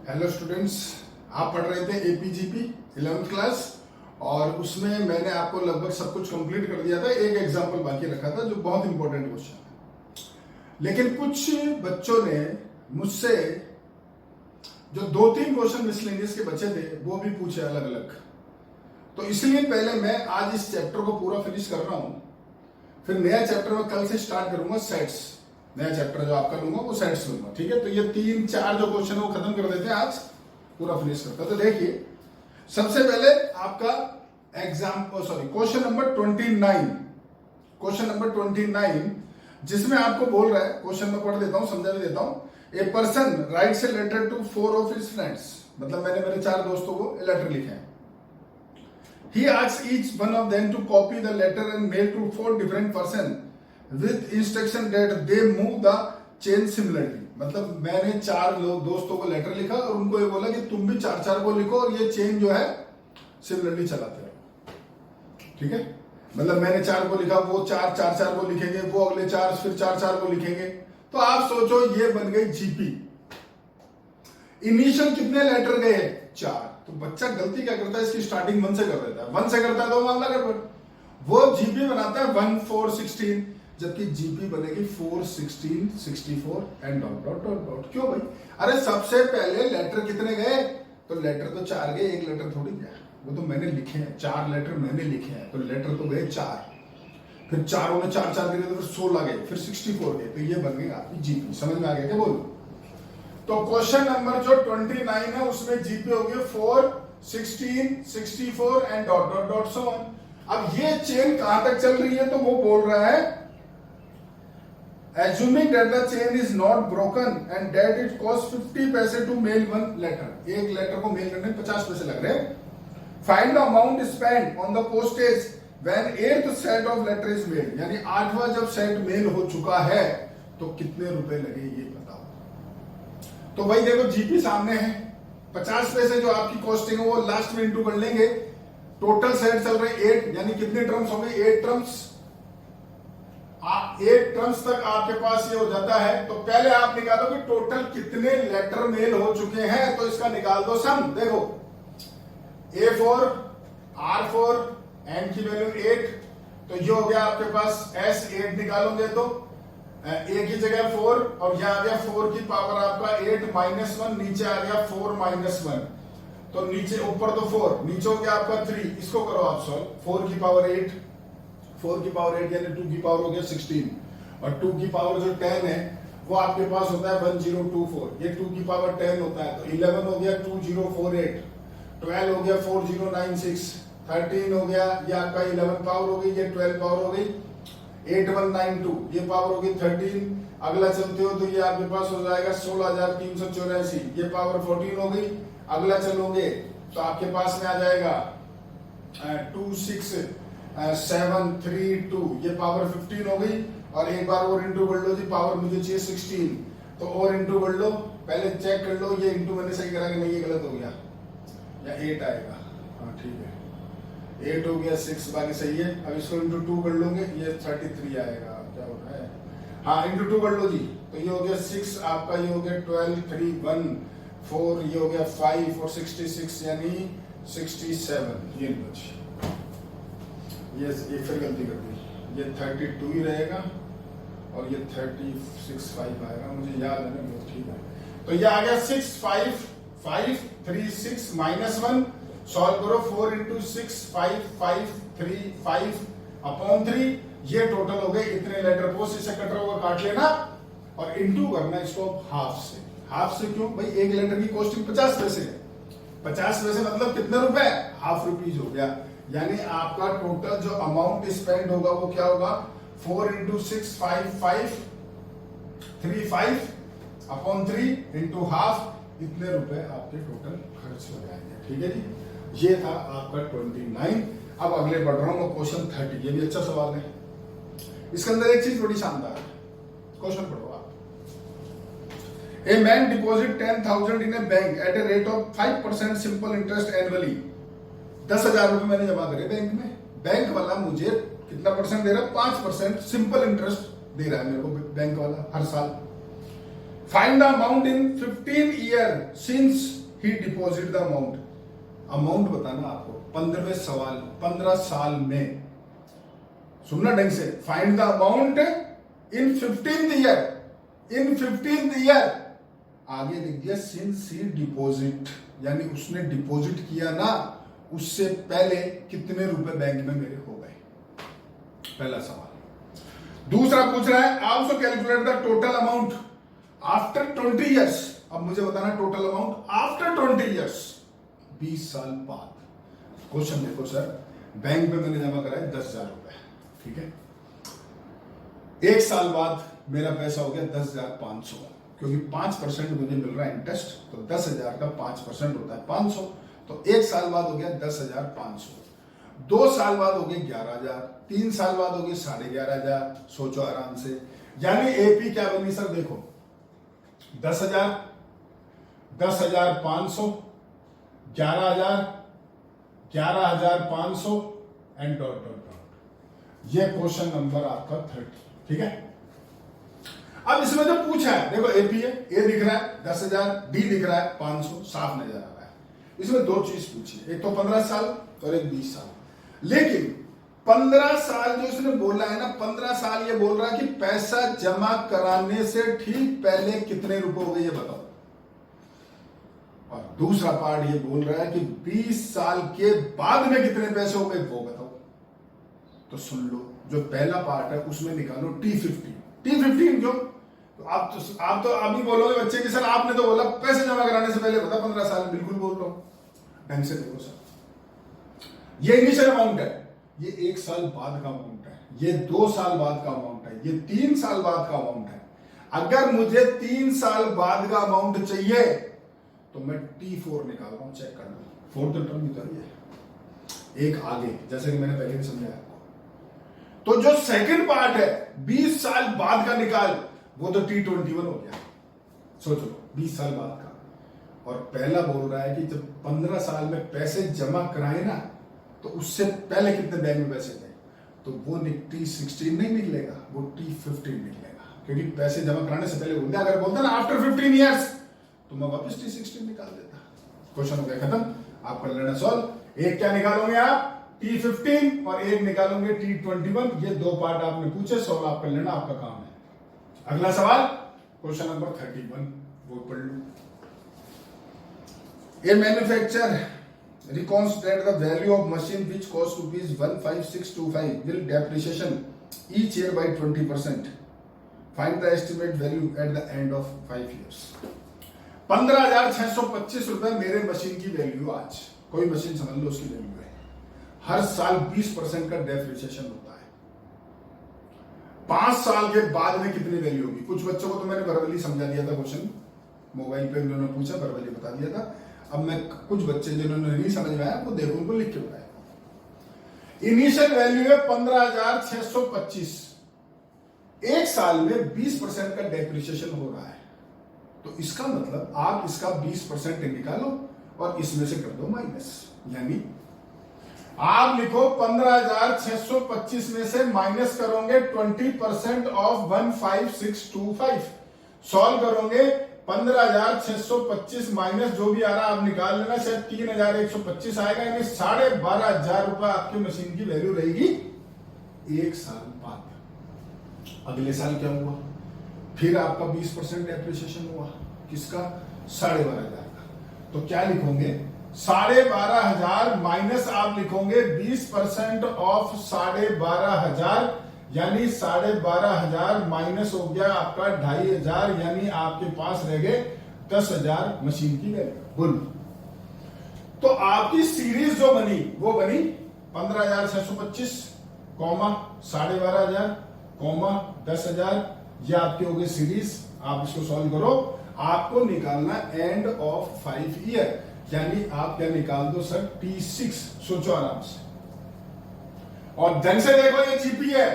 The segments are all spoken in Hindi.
हेलो स्टूडेंट्स, आप पढ़ रहे थे एपीजीपी 11th क्लास और उसमें मैंने आपको लगभग सब कुछ कंप्लीट कर दिया था। एक एग्जाम्पल बाकी रखा था जो बहुत इंपॉर्टेंट क्वेश्चन है, लेकिन कुछ बच्चों ने मुझसे जो 2-3 क्वेश्चन मिसलेनियस के बचे थे वो भी पूछे अलग अलग। तो इसलिए पहले मैं आज इस चैप्टर को पूरा फिनिश कर रहा हूं, फिर नया चैप्टर में कल से स्टार्ट करूंगा। सेट्स, नया चैप्टर जो आपका लूंगा वो सेट्स लूंगा, ठीक है। तो ये 3-4 जो क्वेश्चन है वो खत्म कर देते हैं, आज पूरा फिनिश करता है। तो देखिए, सबसे पहले आपका क्वेश्चन नंबर 29, क्वेश्चन नंबर 29 जिसमें आपको बोल रहा है, क्वेश्चन में पढ़ देता हूं, समझा भी देता हूं। A person writes a letter to 4 of his friends, मतलब मैंने मेरे 4 दोस्तों को लेटर लिखे हैं। He asks each one of them to copy the letter and mail to 4 different person with instruction that they move the chain similarly। मतलब मैंने 4 दोस्तों को लेटर लिखा और उनको ये बोला कि तुम भी 4-4 को लिखो और ये चेन जो है सिमिलरली चलाते रहो, ठीक है। मतलब मैंने 4 को लिखा, वो 4-4 को लिखेंगे, वो अगले 4 फिर 4-4 को लिखेंगे। तो आप सोचो ये बन गई जीपी। इनिशियल कितने लेटर गए? 4। तो बच्चा गलती क्या करता है, इसकी स्टार्टिंग 1 से कर देता है। 1 से करता है तो मामला गड़बड़, वो जीपी बनाता है 1 4 16, जबकि जीपी बनेगी 4 16 64 and dot dot dot dot. क्यों भाई? अरे सबसे पहले लेटर कितने गए? तो लेटर तो 4 गए, एक लेटर थोड़ी गया, वो तो मैंने लिखे हैं 4 लेटर मैंने लिखे हैं, तो लेटर तो गए 4, फिर 4 में 4-4 गए तो फिर 16 गए, फिर 64 गए, तो ये बन गई आपकी जीपी। समझ में आ गया क्या? बोलो। तो क्वेश्चन नंबर जो 29 है उसमें जीपी हो गया 4 16 64 and dot dot dot so on. अब ये चेन कहां तक चल रही है? तो वो बोल रहा है assuming that the chain is not broken and that it costs 50 पैसे to mail one letter, एक लेटर को मेल करने में 50 पैसे लग रहे हैं। Find the amount spent on the postage when 8th set of letter is mailed, यानी 8वां जब सेट मेल हो चुका है तो कितने रुपए लगे ये बताओ। तो भाई देखो, जीपी सामने है, 50 पैसे जो आपकी कॉस्टिंग है वो लास्ट में इंटू कर लेंगे। टोटल सेट चल रहे 8, यानी कितने टर्म्स हो गए? 8 टर्म्स। 8 टर्म्स तक आपके पास ये हो जाता है। तो पहले आप निकालो कि टोटल कितने लेटर मेल हो चुके हैं, तो इसका निकाल दो सम। देखो A4 R4 N की वैल्यू 8, तो ये हो गया आपके पास S8 निकालोगे तो A की जगह 4 और यहां आ गया 4 की पावर आपका 8 -1, नीचे आ गया 4 -1, तो नीचे ऊपर तो 4, नीचे हो गया आपका 3। इसको करो आप सॉल्व। 4 की पावर 8, 4 की पावर 8 यानी 2 की पावर हो गया 16, और 2 की पावर जो 10 है वो आपके पास होता है 1024, ये 2 की पावर 10 होता है, तो 11 हो गया 2048, 12 हो गया 4096, 13 हो गया, ये आपका 11 पावर हो गई, ये 12 पावर हो गई 8192, ये पावर हो गई 13। अगला चलते हो तो ये आपके पास हो जाएगा 16384, ये पावर 14 हो गई। अगला चलोगे तो आपके पास में आ जाएगा 26732, ये पावर 15 हो गई। और एक बार और इंटू कर लो जी, पावर मुझे चाहिए 16, तो और इंटू कर लो। पहले चेक कर लो ये इंटू मैंने सही करा कि नहीं, ये गलत हो गया, या 8 आएगा। हाँ ठीक है, 8 हो गया, 6 बाकी सही है। अब इसको इंटू 2 कर लोगे, ये 33 आएगा। क्या हो रहा है? हाँ इंटू 2 कर लो जी, तो ये हो गया 6 आपका, ये हो गया 12 3 1 4, ये हो गया 5 और 66 यानी 67। ये लो जी, ये फिर गलती कर दी, ये 32 ही रहेगा और ये 36 5 आएगा, मुझे याद है ना, ठीक है। तो ये आ गया 6 5 5 3 6 -1। सॉल्व करो, 4 × 6 5 5 3 5 अपॉन 3, ये टोटल हो गए इतने लेटर पोस्ट। इसे कट रहा काट लेना और इंटू करना इसको हाफ से। हाफ से क्यों भाई? एक लेटर की कॉस्टिंग 50 पैसे है, 50 पैसे मतलब कितने रुपए? हाफ रुपीज हो गया। यानी आपका टोटल जो अमाउंट स्पेंड होगा वो क्या होगा? 4 × 6 5 5 3 5 अपॉन 3 इंटू हाफ, इतने रुपए आपके टोटल खर्च हो जाएंगे, ठीक है जी। ये था आपका 29। अब अगले बढ़ रहा हूं, क्वेश्चन 30। ये भी अच्छा सवाल है, इसके अंदर एक चीज बड़ी शानदार है। क्वेश्चन पढ़ो आप। A man deposit 10,000 in A bank at a rate of 5% simple interest annually. 10,000 रुपए मैंने जमा करे बैंक में, बैंक वाला मुझे कितना परसेंट दे रहा है? 5% सिंपल इंटरेस्ट दे रहा है मेरे को बैंक वाला हर साल। Find the amount in 15 year since he deposit the amount. Amount बताना आपको 15 साल में। सुनना ढंग से, find the amount in 15th year. आगे लिख दिया सिंस ही डिपॉजिट, यानी उसने डिपॉजिट किया ना, उससे पहले कितने रुपए बैंक में मेरे हो गए, पहला सवाल। दूसरा पूछ रहा है also calculate the total amount after 20 years. अब मुझे बताना टोटल अमाउंट आफ्टर 20 ईयर्स, 20 साल बाद। क्वेश्चन देखो सर, बैंक में मैंने जमा कराया 10,000 रुपए, ठीक है, एक साल बाद मेरा पैसा हो गया 10,500, क्योंकि 5% मुझे मिल रहा है इंटरेस्ट, तो 10,000 का 5% होता है 500, तो एक साल बाद हो गया 10,500, 2 साल बाद हो गए 11,000, 3 साल बाद हो गए 11,500। सोचो आराम से, यानी एपी क्या बनी सर, देखो 10,000, 10,500, 11,000, 11,500 एंड डॉट डॉट डॉट। ये क्वेश्चन नंबर आपका 30, ठीक है। अब इसमें जो पूछा है, देखो एपी है, ए दिख रहा है 10,000, डी दिख रहा है 500, साफ नजर आ रहा है। इसमें 2 चीज पूछी है, एक तो 15 साल और एक 20 साल। लेकिन 15 साल जो इसने बोला है ना, 15 साल ये बोल रहा है कि पैसा जमा कराने से ठीक पहले कितने रुपए हो गए ये बताओ। और दूसरा पार्ट ये बोल रहा है कि 20 साल के बाद में कितने पैसे हो गए वो बताओ। तो सुन लो, जो पहला पार्ट है उसमें निकालो T15 जो, तो आप तो अभी बोलोगे बच्चे की सर आपने तो बोला पैसे जमा कराने से पहले बता 15 साल, बिल्कुल बोल रहा हूं। ढंग से देखो सर, ये इनिशियल अमाउंट है, ये 1 साल बाद का अमाउंट है, ये 2 साल बाद का अमाउंट है, ये 3 साल बाद का अमाउंट है। अगर मुझे 3 साल बाद का अमाउंट चाहिए तो मैं T4 निकाल रहा हूं, चेक कर लो, 4th टर्म निकाल है, एक आगे, जैसे कि मैंने पहले भी समझाया आपको। तो जो सेकंड पार्ट है 20 साल बाद का निकाल, वो तो T21 हो गया। सोचो 20 साल बाद का, और पहला बोल रहा है कि जब 15 साल में पैसे जमा कराए ना, तो उससे पहले कितने बैंक में पैसे थे, तो वो T16 नहीं निकलेगा, वो T15 निकलेगा, क्योंकि पैसे जमा कराने से पहले बोलते, अगर बोलते ना आफ्टर 15 ईयर्स, तो मैं वापस T16 निकाल देता। क्वेश्चन हो गया खत्म, आप कर लेना सॉल्व। एक क्या निकालोगे आप, T15, और एक निकालोगे T21। ये 2 पार्ट आपने पूछे, सॉल्व आप कर लेना, आपका काम है। अगला सवाल क्वेश्चन नंबर 31, वो पढ़ लो। ए manufacture reconstruct the value of machine which cost rupees 15625 will depreciation each year by 20%. Find the estimate value at the end of 5 years. 15,625 रुपए मेरे मशीन की वैल्यू आज, कोई मशीन समझ लो उसकी वैल्यू है, हर साल 20% का डेप्रिसिएशन होता है। 5 साल के बाद में कितनी वैल्यू होगी? कुछ बच्चों को तो मैंने वर्बली समझा दिया था, क्वेश्चन मोबाइल पे उन्होंने पूछा, वर्बली बता दिया था। अब मैं कुछ बच्चे जिन्होंने नहीं समझ में आया आपको देखो, उनको लिख के बताया। इनिशियल वैल्यू है 15,625, एक साल में 20% का डेप्रिसिएशन हो रहा है, तो इसका मतलब आप इसका 20% निकालो और इसमें से कर दो माइनस, यानी आप लिखो 15,625 में से माइनस करोगे 20% ऑफ 15625, सॉल्व करोगे 15,625 माइनस जो भी आ रहा आप निकाल लेना, शायद 3,125 आएगा, यानी 12,500 रुपए आपकी मशीन की वैल्यू रहेगी एक साल बाद। अगले साल क्या हुआ, फिर आपका 20% डेप्रिसिएशन हुआ, किसका, 12,500 का। तो क्या लिखोगे, 12,500 माइनस आप लिखोगे 20% ऑफ 12,500, यानी 12,500 माइनस हो गया आपका 2,500, यानी आपके पास रह गए 10,000 मशीन की वैल्यू। बोल, तो आपकी सीरीज जो बनी वो बनी 15,625 कॉमा 12,500 कॉमा 10,000, ये आपकी हो गई सीरीज। आप इसको सॉल्व करो, आपको निकालना एंड ऑफ 5 ईयर, यानी आप क्या निकाल दो सर, T6। सोचो आराम से और ढंग से देखो, ये जीपी है,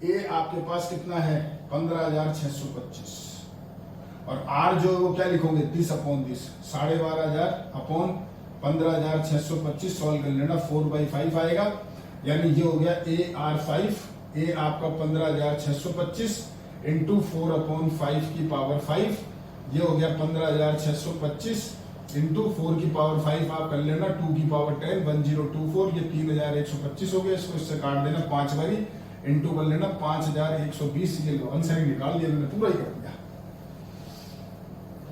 ए आपके पास कितना है 15,625, और आर जो वो क्या लिखोगे 30/30, 12,500 अपॉन 15,625, सॉल्व कर लेना, 4/5 आएगा, यानी ये हो गया AR5, ए आपका 15,625, इंटू 4/5 की पावर 5, ये हो गया 15,625 इंटू 4 की पावर 5 आप कर लेना 2 की पावर 10 1024, ये 3,125 हो गया। इसको इससे काट देना 5 बारी, इंटू कर लेना 5,120। ये लो आंसर निकाल लिया मैंने, पूरा ही कर दिया।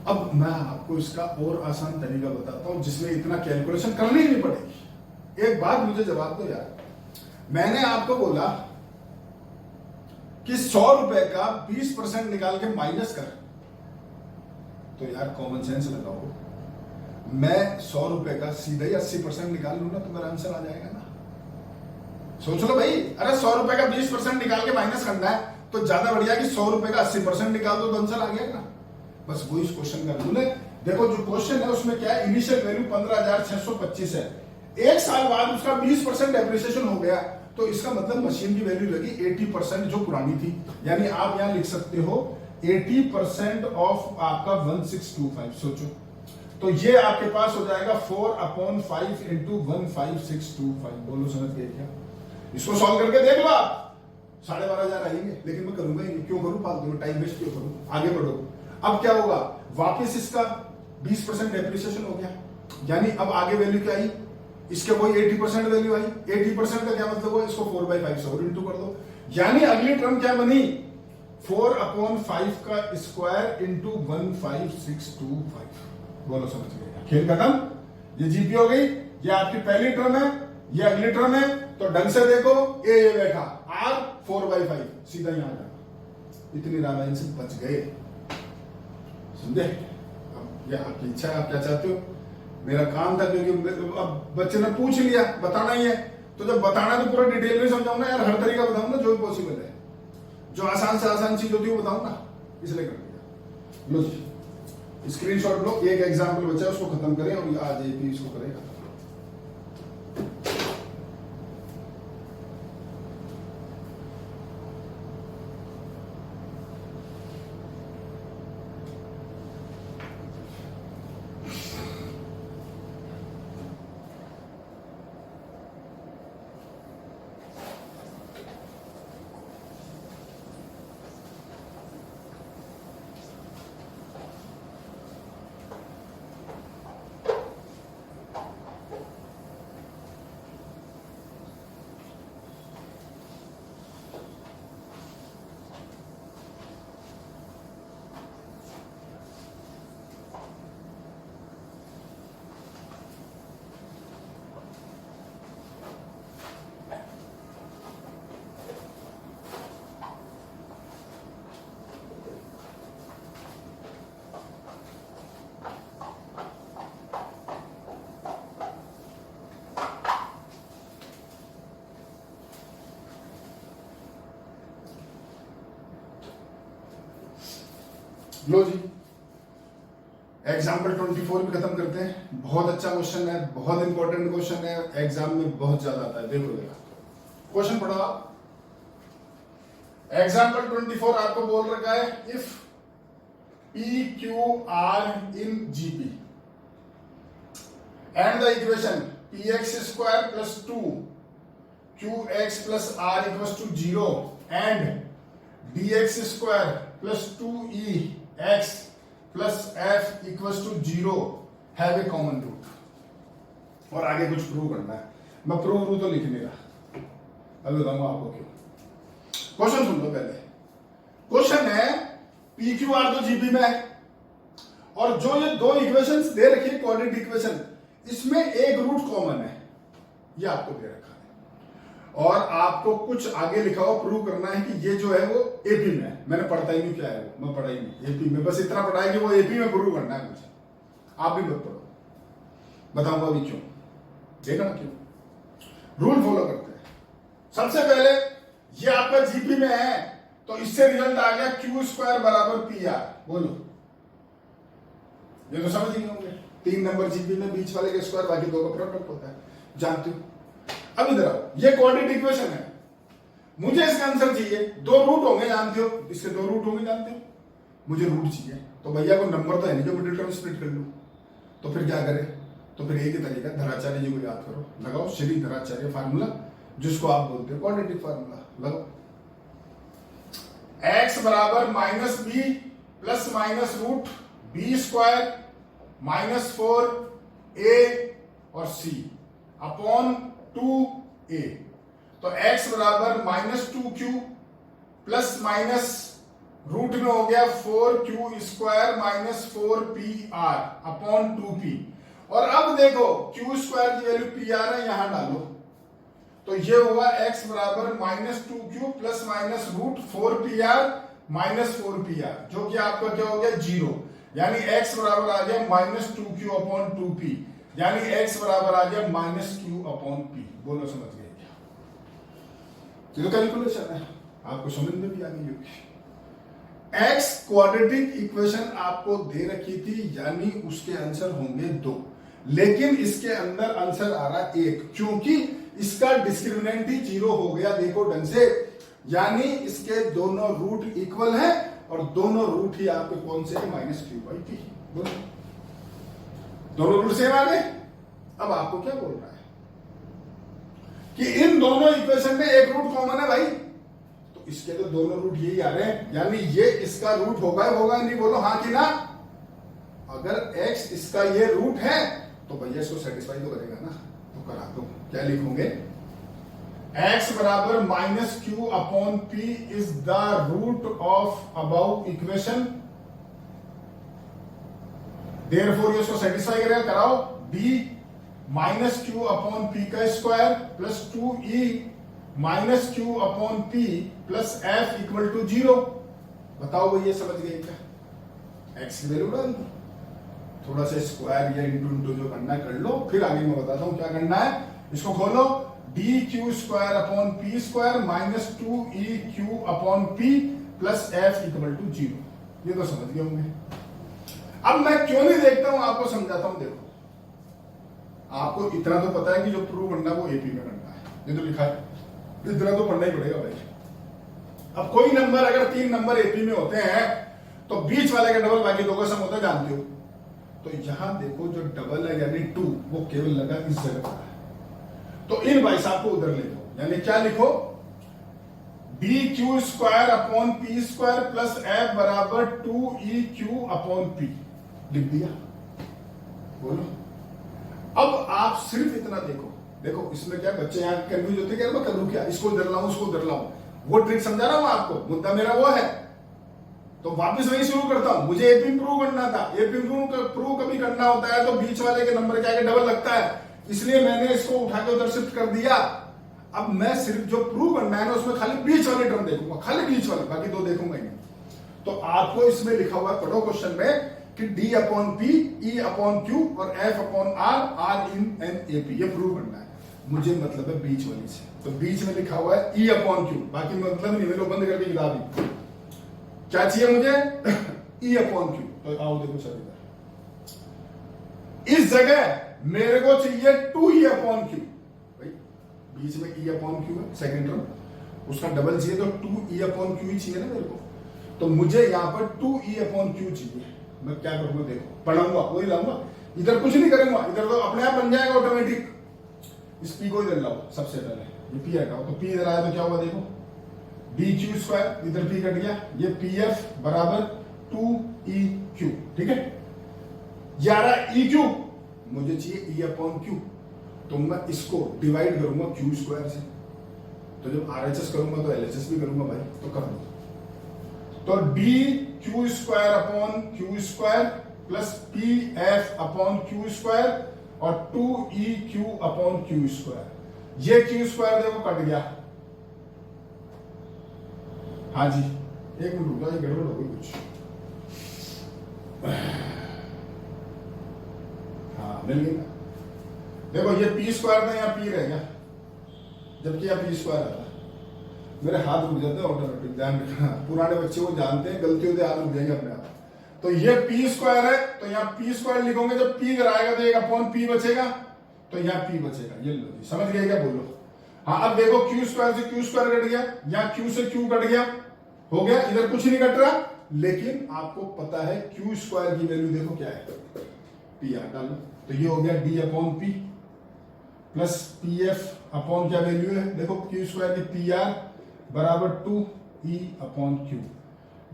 अब मैं आपको इसका और आसान तरीका बताता हूं जिसमें इतना कैलकुलेशन करनी ही नहीं पड़ेगी। एक बात मुझे जवाब दो यार, मैंने आपको बोला कि 100 रुपए का 20% निकाल के माइनस कर, तो यार कॉमन सेंस लगाओ, मैं 100 रुपए का सीधा ही 80% निकाल लूं ना तो मेरा आंसर आ जाएगा ना। सोच लो भाई, अरे 100 रुपए का 20% निकाल के माइनस करना है तो ज्यादा बढ़िया कि 100 रुपए का 80% निकाल दो तो आंसर आ गया ना। बस वो इस क्वेश्चन का रूल है। देखो जो क्वेश्चन है उसमें क्या है, इनिशियल वैल्यू 15,625 है, एक साल बाद उसका 20% डेप्रिसिएशन हो गया, तो इसका मतलब मशीन की वैल्यू लगी 80% जो पुरानी थी। यानी आप यहां लिख सकते हो 80% ऑफ आपका 1625। सोचो तो ये आपके पास हो जाएगा 4/5 इंटू 15625। बोलो समझ गए क्या? इसको सॉल्व करके देख लो आप, 12,500 आएंगे, लेकिन मैं करूंगा ही नहीं। क्यों करूं फालतू में टाइम वेस्ट, क्यों करूं? आगे बढ़ो। अब क्या होगा, वापस इसका 20% डेप्रिसिएशन हो गया, यानी अब आगे वैल्यू क्या आई, इसके कोई 80% वैल्यू आई। 80% का क्या मतलब हुआ, इसको 4/5 से और इंटू कर दो, यानी अगली टर्म क्या बनी, 4/5 का स्क्वायर इंटू 15625। बोलो समझ गए? खेल खत्म। ये जीपी हो गई, ये आपकी पहली टर्म है, ये अगली टर्म है। तो ढंग से देखो, ये बैठा आर 4/5 सीधा यहां जाना। इतनी रामायण से बच गए, समझे? अब ये आपकी इच्छा है, आप क्या चाहते हो। मेरा काम था, क्योंकि अब बच्चे ने पूछ लिया, बताना ही है, तो जब बताना तो पूरा डिटेल में समझाऊंगा यार, हर तरीका बताऊंगा जो भी पॉसिबल है, जो आसान से आसान चीज होती है वो बताऊंगा, इसलिए कर दिया। लो जी स्क्रीनशॉट लो, एक एग्जाम्पल बचा है उसको खत्म करें और आज एपी इसको करें खत्म। लो जी एग्जाम्पल 24 भी खत्म करते हैं। बहुत अच्छा क्वेश्चन है, बहुत इंपॉर्टेंट क्वेश्चन है, एग्जाम में बहुत ज्यादा आता है। देखो क्वेश्चन पढ़ो आप। एग्जाम्पल 24 आपको बोल रखा है, if p q r in GP and the equation p x square plus 2 q x plus r equal to 0 and d x square plus 2e x plus f equals to 0 have a common root. और आगे कुछ प्रूव करना है, मैं प्रूव तो लिख नहीं रहा, अभी बताऊंगा आपको क्यों। क्वेश्चन सुन लो पहले। क्वेश्चन है पी क्यू आर तो जीपी में है, और जो ये दो इक्वेशंस दे रखी है कोऑर्डिनेट इक्वेशन, इसमें एक रूट कॉमन है, ये आपको दे रखा है, और आपको कुछ आगे लिखा हो प्रूव करना है कि ये जो है वो एपी में है। मैंने पढ़ता ही नहीं क्या है वो, मैं पढ़ा ही नहीं एपी में, बस इतना पढ़ा है कि वो एपी में प्रूव करना है मुझे। आप भी मत पढ़ो, बताऊंगा अभी क्यों, देखा ना क्यों। रूल फॉलो करते हैं। सबसे पहले ये आपका जीपी में है, तो इससे रिजल्ट आ गया क्यू स्क्वायर बराबर पी आर। बोलो, ये तो समझ ही होंगे, 3 नंबर जीपी में बीच वाले के स्क्वायर, बाकी 2 का प्रोडक्ट होता है, जानते हो। अब इधर आओ, ये कोऑर्डिनेट इक्वेशन है, मुझे इसका आंसर चाहिए। 2 रूट होंगे जानते हो, इसके 2 रूट होंगे जानते हो, मुझे रूट चाहिए। तो भैया को नंबर तो है नहीं जो मिडिल टर्म स्प्लिट कर लूं, तो फिर क्या करें, तो फिर एक ही तरीका, धराचार्य जी को याद करो, लगाओ श्री धराचार्य फार्मूला, जिसको आप बोलते हो क्वाड्रेटिक फार्मूला, लगाओ। एक्स बराबर minus b plus minus root b square minus 4 a और सी अपॉन 2 ए। तो x बराबर -2q प्लस माइनस रूट में हो गया 4q square minus 4pr upon 2p। और अब देखो q स्क्वायर की वैल्यू pr है, यहां डालो तो ये हुआ x बराबर -2q plus minus root 4pr minus 4pr, जो कि आपका क्या हो गया 0। यानी x बराबर आ गया -2q अपॉन 2p, यानी x बराबर आ गया -q अपॉन p। बोलो समझ गए क्या? चलो कैलकुलेशन है, आपको समझ में भी आ गई होगी। x क्वाड्रेटिक इक्वेशन आपको दे रखी थी, यानी उसके आंसर होंगे 2, लेकिन इसके अंदर आंसर आ रहा 1, क्योंकि इसका डिस्क्रिमिनेंट ही 0 हो गया। देखो ढंग से, यानी इसके दोनों रूट इक्वल हैं और दोनों रूट ही आपके कौन से है -q/p। बोलो दोनों रूट सेम आ गए। अब आपको क्या बोल रहा है कि इन दोनों इक्वेशन में एक रूट कॉमन है भाई, तो इसके तो दोनों रूट यही आ रहे हैं, यानी ये इसका रूट होगा नहीं? बोलो हाँ कि ना। अगर x इसका ये रूट है तो भैया इसको सेटिस्फाई तो करेगा ना, तो करा दो। क्या लिखोगे? x बराबर -q upon p is the root of above equation, therefore ये इसको सेटिस्फाई करेगा। कराओ। d -q अपॉन p का square plus 2e -q upon p plus f equal to 0। बताओ भैया समझ गए क्या? x की वैल्यू डाल दो, थोड़ा सा स्क्वायर या इंटू जो करना है कर लो, फिर आगे मैं बताता हूं क्या करना है। इसको खोलो, dq square upon p square minus 2eq upon p plus f equal to 0। ये तो समझ गए होंगे। अब मैं क्यों नहीं देखता हूं, आपको समझाता हूं। देखो आपको इतना तो पता है कि जो प्रूव करना है वो एपी में करना है, ये तो लिखा है, इतना तो पढ़ना ही पड़ेगा भाई। अब कोई नंबर अगर 3 नंबर एपी में होते हैं तो बीच वाले का डबल बाकी 2 का सम होता है, जानते हो। तो यहां देखो जो डबल है यानी 2 वो केवल लगा इस जगह पर है, तो इन भाई साहब को उधर ले जाओ। यानी क्या लिखो? dq square upon p square plus f बराबर 2eq अपॉन p लिख दिया। बोलो अब आप सिर्फ इतना देखो। देखो इसमें क्या बच्चे यहां कंफ्यूज होते हैं, मैं करूं क्या, इसको इधर लाऊं उसको उधर लाऊं, वो ट्रिक समझा रहा हूं आपको। मुद्दा मेरा वो है, तो वापस वही शुरू करता हूं। मुझे एपी प्रूव करना था। एपी प्रूव कभी करना होता है तो बीच वाले के नंबर के आगे डबल लगता है, इसलिए मैंने इसको उठा के उधर शिफ्ट कर दिया। अब मैं सिर्फ जो प्रूव करना है ना उसमें खाली बीच वाले टर्म देखूंगा, खाली बीच वाले, बाकी 2 देखूंगा ही नहीं। तो आपको इसमें लिखा हुआ है, पढ़ो क्वेश्चन में कि d upon p, e upon q और f upon r, r in an AP, ये प्रूव करना है। मुझे मतलब है बीच वाली से, तो बीच में लिखा हुआ है e अपॉन q, बाकी मतलब नहीं, मेरे बंद करके किताब ही। क्या चाहिए मुझे? e upon q। तो आओ देखो सर, इधर इस जगह मेरे को चाहिए 2e अपॉन q। भाई बीच में e अपॉन q है सेकंड टर्म, उसका डबल चाहिए तो 2e अपॉन q ही चाहिए ना मेरे को। तो मुझे यहां पर 2e अपॉन q चाहिए। मैं क्या करूंगा? देखो पढ़ाऊंगा, वही लाऊंगा, इधर कुछ नहीं करूंगा, इधर तो अपने आप बन जाएगा ऑटोमेटिक। इस p को इधर लाओ सबसे पहले, ये p हटाओ, तो p इधर आया तो क्या हुआ देखो, dq स्क्वायर, इधर p कट गया, ये pf बराबर 2eq। ठीक है, 11eq मुझे चाहिए e अपॉन q, तो मैं इसको डिवाइड करूंगा q स्क्वायर से। तो जब RHS करूंगा तो LHS भी करूंगा भाई, तो कर दो। तो dq square upon q square plus pf upon q square और 2eq अपॉन q स्क्वायर। ये q स्क्वायर देखो कट गया। हाँ जी, एक मिनट रुक जाओ, ये गड़बड़ हो गई कुछ। हाँ मिल गई। देखो ये p स्क्वायर था, यहाँ p रह गया, जबकि यहाँ p स्क्वायर आता। मेरे हाथ रुक जाते हैं ऑटोमेटिक, ध्यान रखना। पुराने बच्चे वो जानते हैं, गलतियों से हाथ रुक जाएंगे अपने आप। तो ये p स्क्वायर है, तो यहाँ p स्क्वायर लिखोगे, जब p इधर आएगा तो एक अपॉन p बचेगा, तो यहाँ p बचेगा। ये लो जी, समझ गए क्या? बोलो हाँ। अब देखो q स्क्वायर से q स्क्वायर कट गया, यहाँ q से q कट गया, हो गया, इधर कुछ नहीं कट रहा। लेकिन आपको पता है q स्क्वायर की वैल्यू देखो क्या है, pr डालो, तो ये हो गया d upon p plus pf upon क्या वैल्यू है देखो, q स्क्वायर की pr बराबर 2 ई अपॉन क्यू।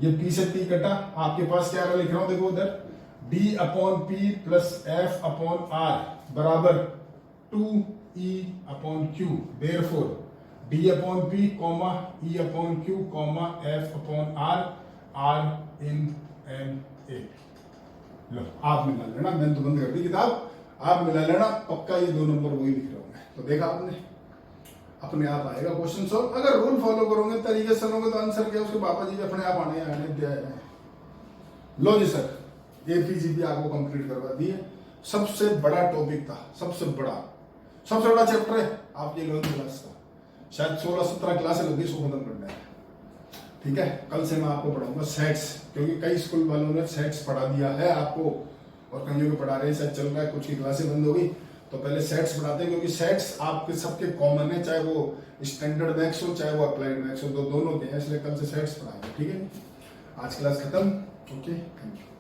ये पी से पी कटा, आपके पास क्या लिख रहा हूं देखो उधर, D upon P plus F upon R बराबर 2e upon Q. Therefore D upon P comma E upon Q comma F upon R in N A. लो आप मिला लेना, मैंने तो बंद कर दी किताब, आप मिला लेना, पक्का ये 2 नंबर वही लिख रहे होंगे। तो देखा आपने, अपने आप आएगा क्वेश्चन सॉल्व। अगर रूल फॉलो करोगे, तरीके से करोगे तो आंसर क्या उसके पापा जी अपने आप आने। लो जी सर, एपीजीपी आपको कंप्लीट करवा दिए। सबसे बड़ा टॉपिक था, सबसे बड़ा चैप्टर है आपकी 11th क्लास का, शायद 16-17 क्लासें लगी इसको खत्म करने में। ठीक है, कल से मैं आपको पढ़ाऊंगा सेट्स, क्योंकि कई स्कूल वालों ने सेट्स पढ़ा दिया है आपको और कईयों को पढ़ा रहे हैं, शायद चल रहा है, कुछ की क्लासें बंद हो गई। तो पहले सेट्स पढ़ाते हैं, क्योंकि सेट्स आपके सबके कॉमन है, चाहे वो स्टैंडर्ड मैथ्स हो चाहे वो अप्लाइड मैथ्स हो, दोनों के हैं, इसलिए कल से सेट्स पढ़ाएंगे। ठीक है, आज क्लास खत्म। Okay, thank you.